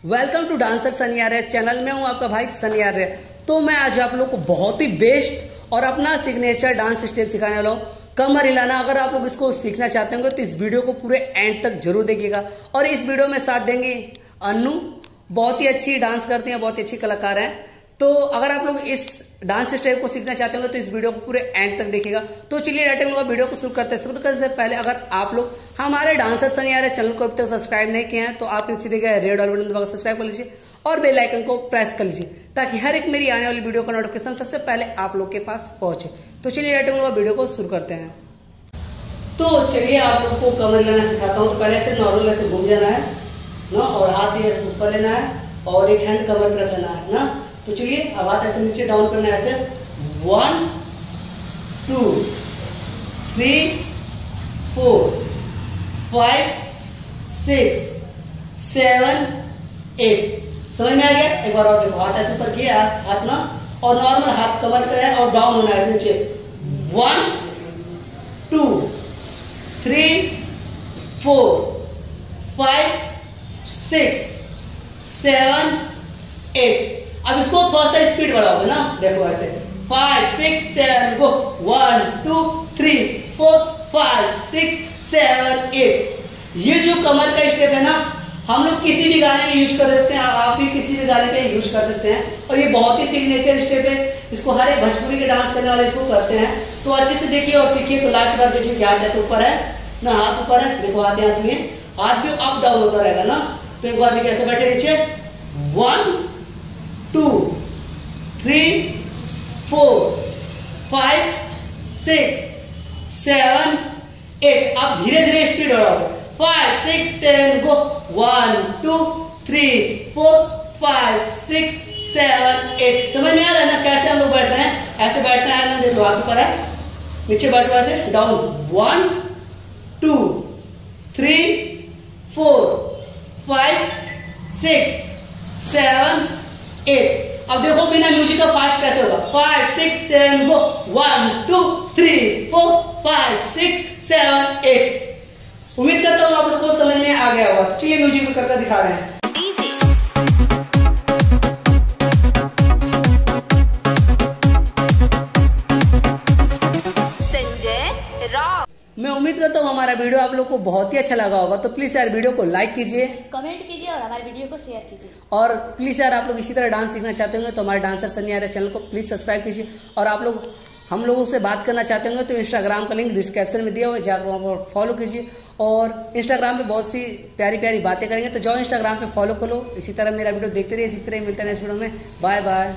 Welcome to dancer Sunny Arya channel में हूं आपका भाई सनी आर्य। तो मैं आज आप लोग को बहुत ही बेस्ट और अपना सिग्नेचर डांस स्टेप सिखाने वाला हूं, कमर हिलाना। अगर आप लोग इसको सीखना चाहते होंगे तो इस वीडियो को पूरे एंड तक जरूर देखिएगा। और इस वीडियो में साथ देंगे अन्नू, बहुत ही अच्छी डांस करती हैं, बहुत ही अच्छी कलाकार हैं। तो अगर आप लोग इस डांस स्टेप को सीखना चाहते होंगे तो इस वीडियो को पूरे एंड तक देखिएगा। तो चलिए डायरेक्ट लोग वीडियो को शुरू करते हैं। शुरू करने से पहले अगर आप लोग हमारे डांसर सनी आर्य चैनल को अभी तक सब्सक्राइब नहीं किए हैं तो आप नीचे दिए गए रेड वाले बटन दबाकर सब्सक्राइब कर लीजिए और बेल आइकन को प्रेस कर लीजिए ताकि हर एक मेरी आने वाली वीडियो का नोटिफिकेशन सबसे पहले आप लोग के पास पहुंचे। तो चलिए डायरेक्ट लोग वीडियो को शुरू करते हैं। तो चलिए आप लोग को कमर हिलाना सिखाता हूँ। तो पहले से नॉर्मल ऐसे घूम जाना है ना, और हाथ ये ऊपर लेना है और एक हैंड कमर पर रख लेना है ना। तो चलिए अब हाथ ऐसे नीचे डाउन करना है, ऐसे 1 2 3 4 5 6 7 8। समझ में आ गया? एक बार और देखो, हाथ ऐसे ऊपर किया, हाथ ना, और नॉर्मल हाथ कमर पे है और डाउन होना है नीचे। 1 2 3 4 5 6 7 8। अब इसको थोड़ा सा स्पीड बढ़ाओगे ना, देखो ऐसे 5 6 7 गो 1 2 3 4 5 6 7 8। ये जो कमर का स्टेप है ना, हम लोग किसी भी गाने में यूज कर सकते हैं, आप भी किसी भी गाने पे यूज कर सकते हैं। और ये बहुत ही सिग्नेचर स्टेप है, इसको हर एक भोजपुरी के डांस करने वाले इसको करते हैं। तो अच्छे से देखिए और सीखिए। तो लास्ट बार देखिए, हाथ ऐसे ऊपर है ना, हाथ ऊपर है, देखो हाथ यहाँ से, हाथ भी अप डाउन होता रहेगा ना। तो एक बार देखिए ऐसे बैठे नीचे, 1 2 3 4 5 6 7 8। अब धीरे धीरे स्पीड बढ़ाओ, 5 6 7 गो 1 2 3 4 5 6 7 8। समझ में आ रहा है ना कैसे हम लोग बैठ रहे हैं? ऐसे बैठना है ना, देखो हाथ ऊपर है, नीचे बैठो ऐसे डाउन, 1 2 3 4 5 6 7 8। अब देखो बिना म्यूजिक का फास्ट कैसे होगा, 5 6 7 गो 1 2 3 4 5 6 7 8। उम्मीद करता हूँ आप लोग को समझ में आ गया होगा। चलिए म्यूजिक में करके दिखा रहे हैं। मैं उम्मीद करता हूँ हमारा वीडियो आप लोग को बहुत ही अच्छा लगा होगा। तो प्लीज यार वीडियो को लाइक कीजिए, कमेंट कीजिए और हमारे वीडियो को शेयर कीजिए। और प्लीज यार आप लोग इसी तरह डांस सीखना चाहते होंगे तो हमारे डांसर सनी आर्य चैनल को प्लीज सब्सक्राइब कीजिए। और आप लोग हम लोगों से बात करना चाहते होंगे तो इंस्टाग्राम का लिंक डिस्क्रिप्शन में दिया हुआ है, जाकर वहाँ पर फॉलो कीजिए। और इंस्टाग्राम पे बहुत सी प्यारी प्यारी बातें करेंगे, तो जाओ इंस्टाग्राम पे फॉलो करो। इसी तरह मेरा वीडियो देखते रहिए, इसी तरह मिलते हैं नेक्स्ट वीडियो में। Bye bye.